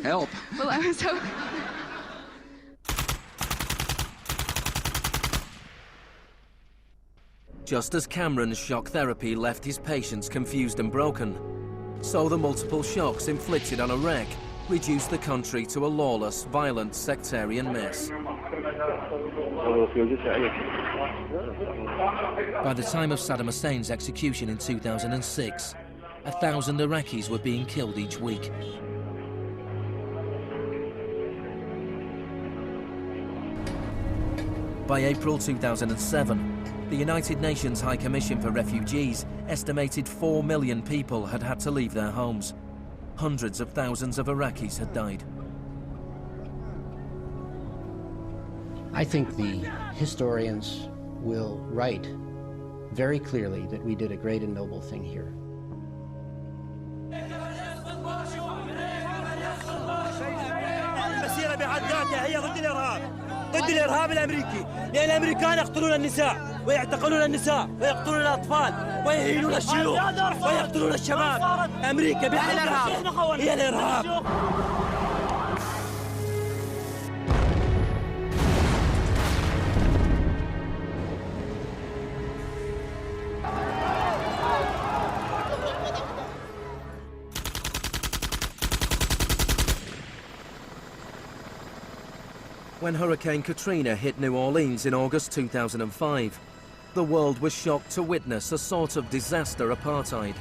Help. Well, I was hoping... Just as Cameron's shock therapy left his patients confused and broken, so the multiple shocks inflicted on Iraq reduced the country to a lawless, violent, sectarian mess. By the time of Saddam Hussein's execution in 2006, 1,000 Iraqis were being killed each week. By April 2007, the United Nations High Commission for Refugees estimated 4 million people had to leave their homes. Hundreds of thousands of Iraqis had died. I think the historians will write very clearly that we did a great and noble thing here. ضد الإرهاب الأمريكي، لأن الأمريكان يقتلون النساء ويعتقلون النساء ويقتلون الأطفال ويهينون الشيوخ ويقتلون الشباب. أمريكا بحقها هي الإرهاب. When Hurricane Katrina hit New Orleans in August 2005, the world was shocked to witness a sort of disaster apartheid.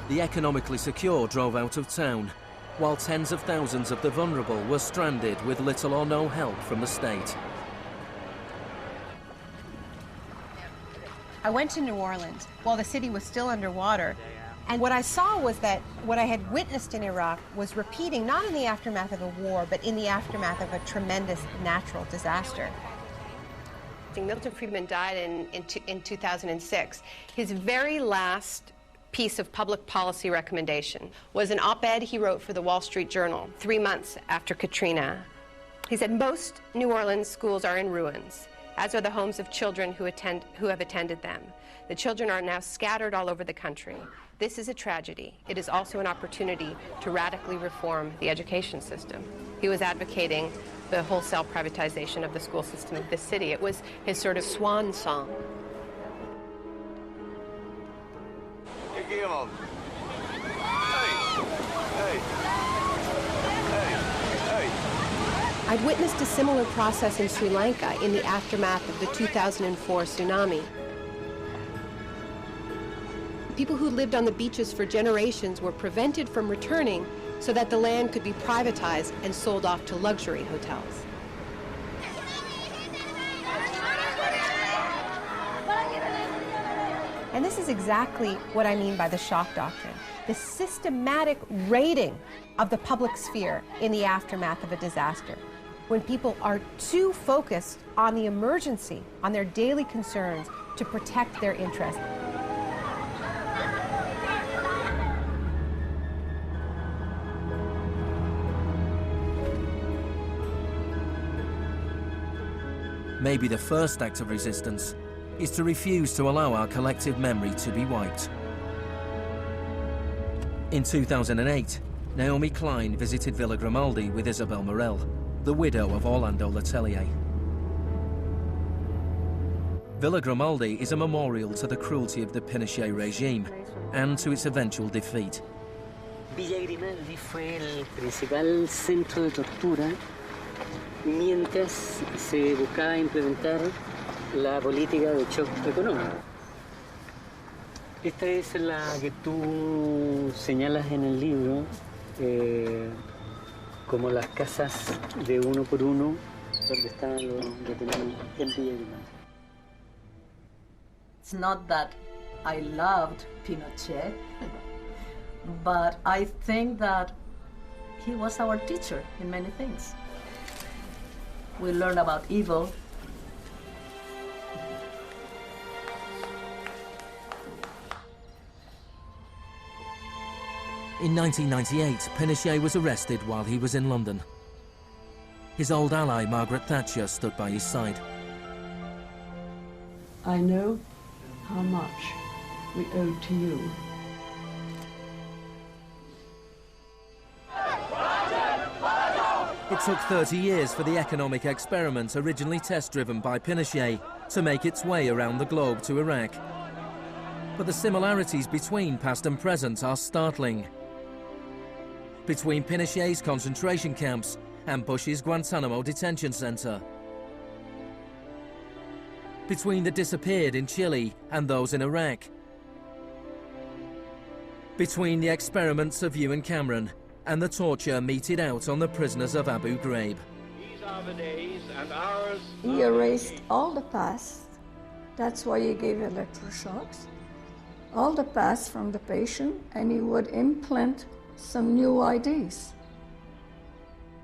The economically secure drove out of town, while tens of thousands of the vulnerable were stranded with little or no help from the state. I went to New Orleans while the city was still underwater. And what I saw was that what I had witnessed in Iraq was repeating, not in the aftermath of a war, but in the aftermath of a tremendous natural disaster. Milton Friedman died in 2006. His very last piece of public policy recommendation was an op-ed he wrote for the Wall Street Journal 3 months after Katrina. He said, most New Orleans schools are in ruins, as are the homes of children who have attended them. The children are now scattered all over the country. This is a tragedy. It is also an opportunity to radically reform the education system. He was advocating the wholesale privatization of the school system of this city. It was his sort of swan song. I'd witnessed a similar process in Sri Lanka in the aftermath of the 2004 tsunami. People who lived on the beaches for generations were prevented from returning so that the land could be privatized and sold off to luxury hotels. And this is exactly what I mean by the shock doctrine, the systematic raiding of the public sphere in the aftermath of a disaster, when people are too focused on the emergency, on their daily concerns, to protect their interests. Maybe the first act of resistance is to refuse to allow our collective memory to be wiped. In 2008, Naomi Klein visited Villa Grimaldi with Isabel Morel, the widow of Orlando Letelier. Villa Grimaldi is a memorial to the cruelty of the Pinochet regime and to its eventual defeat. Villa Grimaldi fue el principal centro de tortura mientras se buscaba implementar la política de shock económico. Esta es la que tú señalas en el libro como las casas de uno por uno donde estaban los detenidos en Villa Grimaldi. It's not that I loved Pinochet, but I think that he was our teacher in many things. We learned about evil. In 1998, Pinochet was arrested while he was in London. His old ally, Margaret Thatcher, stood by his side. I know how much we owe to you. It took 30 years for the economic experiment originally test-driven by Pinochet to make its way around the globe to Iraq. But the similarities between past and present are startling. Between Pinochet's concentration camps and Bush's Guantanamo detention center. Between the disappeared in Chile and those in Iraq. Between the experiments of Ewan Cameron and the torture meted out on the prisoners of Abu Ghraib. These are the days and hours. He erased all the past. That's why he gave electroshocks. All the past from the patient, and he would implant some new ideas.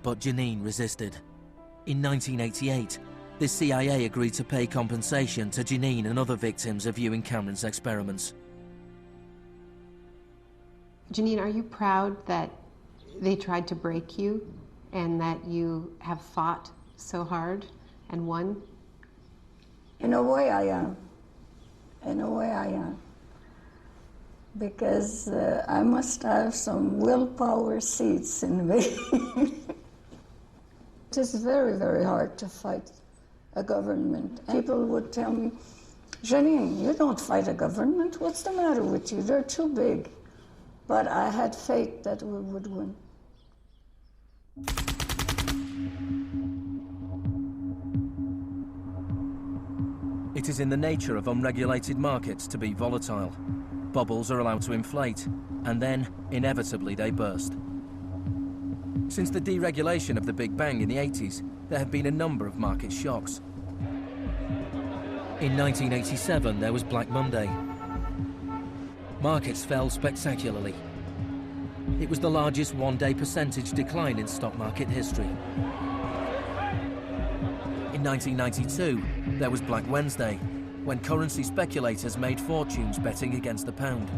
But Janine resisted. In 1988, the CIA agreed to pay compensation to Janine and other victims of Ewan Cameron's experiments. Janine, are you proud that they tried to break you and that you have fought so hard and won? In a way, I am. In a way, I am. Because I must have some willpower seeds in me. It is very, very hard to fight a government. People would tell me, Janine, you don't fight a government. What's the matter with you? They're too big. But I had faith that we would win. It is in the nature of unregulated markets to be volatile. Bubbles are allowed to inflate, and then, inevitably, they burst. Since the deregulation of the Big Bang in the 80s, there have been a number of market shocks. In 1987, there was Black Monday. Markets fell spectacularly. It was the largest one-day percentage decline in stock market history. In 1992, there was Black Wednesday, when currency speculators made fortunes betting against the pound.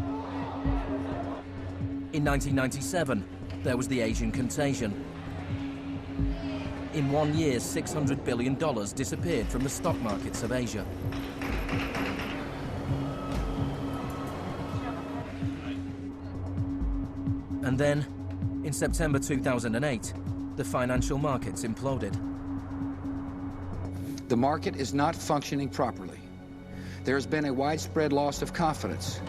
In 1997, there was the Asian contagion. In 1 year, $600 billion disappeared from the stock markets of Asia. And then, in September 2008, the financial markets imploded. The market is not functioning properly. There has been a widespread loss of confidence.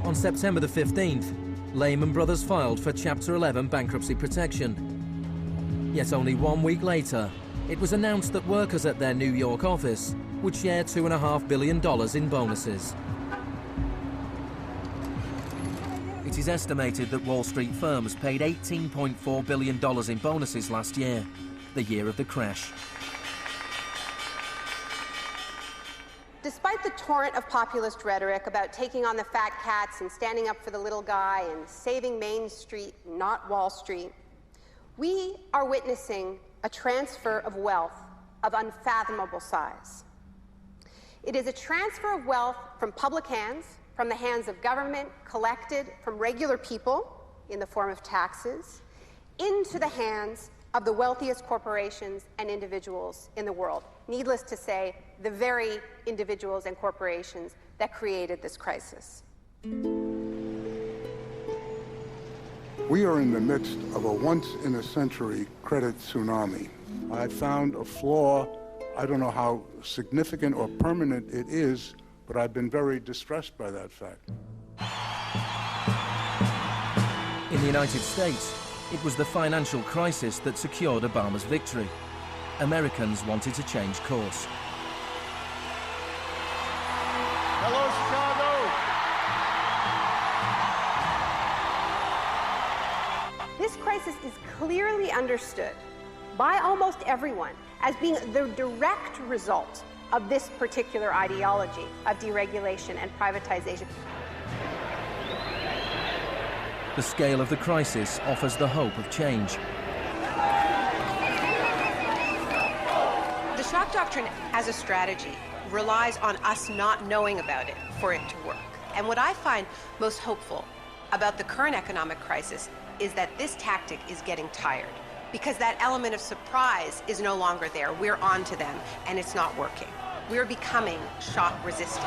On September the 15th, Lehman Brothers filed for Chapter 11 bankruptcy protection. Yet only 1 week later, it was announced that workers at their New York office would share $2.5 billion in bonuses. It is estimated that Wall Street firms paid $18.4 billion in bonuses last year, the year of the crash. Despite the torrent of populist rhetoric about taking on the fat cats and standing up for the little guy and saving Main Street, not Wall Street, we are witnessing a transfer of wealth of unfathomable size. It is a transfer of wealth from public hands, from the hands of government, collected from regular people in the form of taxes, into the hands of the wealthiest corporations and individuals in the world. Needless to say, the very individuals and corporations that created this crisis. We are in the midst of a once-in-a-century credit tsunami. I found a flaw. I don't know how significant or permanent it is, but I've been very distressed by that fact. In the United States, it was the financial crisis that secured Obama's victory. Americans wanted to change course. Hello, Chicago! This crisis is clearly understood by almost everyone as being the direct result of this particular ideology of deregulation and privatization. The scale of the crisis offers the hope of change. The shock doctrine as a strategy relies on us not knowing about it for it to work. And what I find most hopeful about the current economic crisis is that this tactic is getting tired, because that element of surprise is no longer there. We're on to them, and it's not working. We're becoming shock resistant.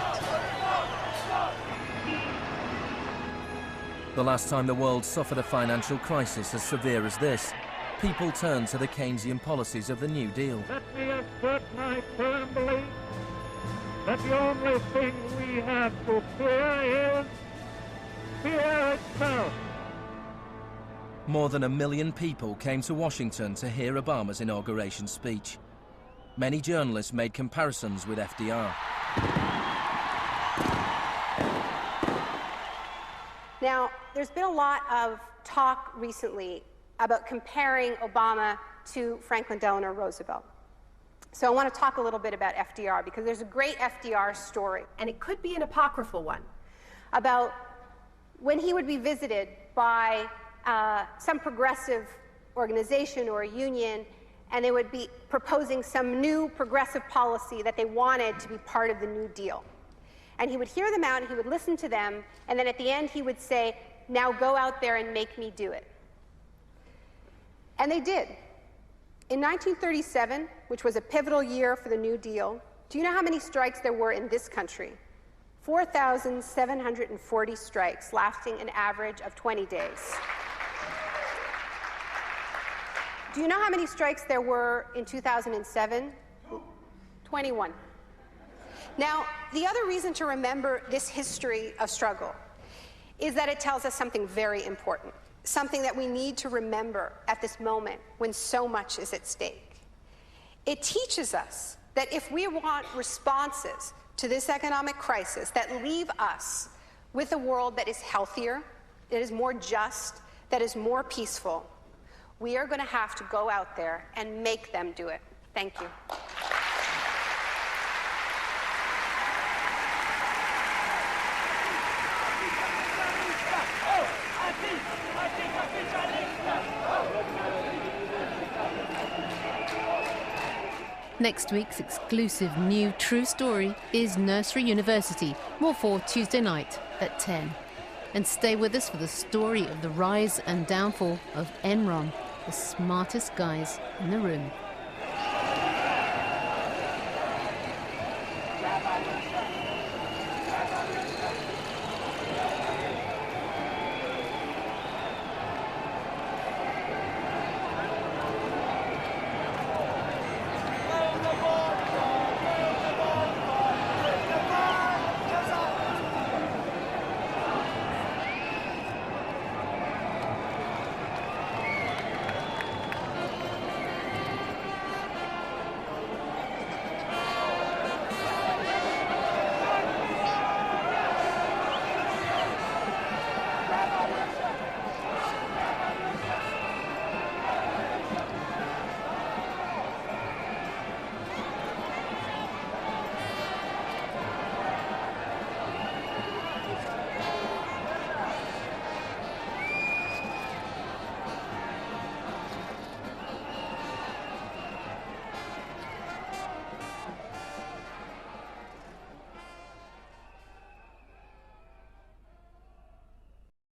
The last time the world suffered a financial crisis as severe as this, people turned to the Keynesian policies of the New Deal. Let me assert my firm belief that the only thing we have to fear is fear itself. More than 1 million people came to Washington to hear Obama's inauguration speech. Many journalists made comparisons with FDR. Now, there's been a lot of talk recently about comparing Obama to Franklin Delano Roosevelt. So I want to talk a little bit about FDR, because there's a great FDR story, and it could be an apocryphal one, about when he would be visited by some progressive organization or a union, and they would be proposing some new progressive policy that they wanted to be part of the New Deal. And he would hear them out, and he would listen to them, and then at the end he would say, now go out there and make me do it. And they did. In 1937, which was a pivotal year for the New Deal, do you know how many strikes there were in this country? 4,740 strikes, lasting an average of 20 days. Do you know how many strikes there were in 2007? 21. Now, the other reason to remember this history of struggle is that it tells us something very important, something that we need to remember at this moment when so much is at stake. It teaches us that if we want responses to this economic crisis that leave us with a world that is healthier, that is more just, that is more peaceful, we are going to have to go out there and make them do it. Thank you. Next week's exclusive new true story is Nursery University, more for Tuesday night at 10. And stay with us for the story of the rise and downfall of Enron, the smartest guys in the room.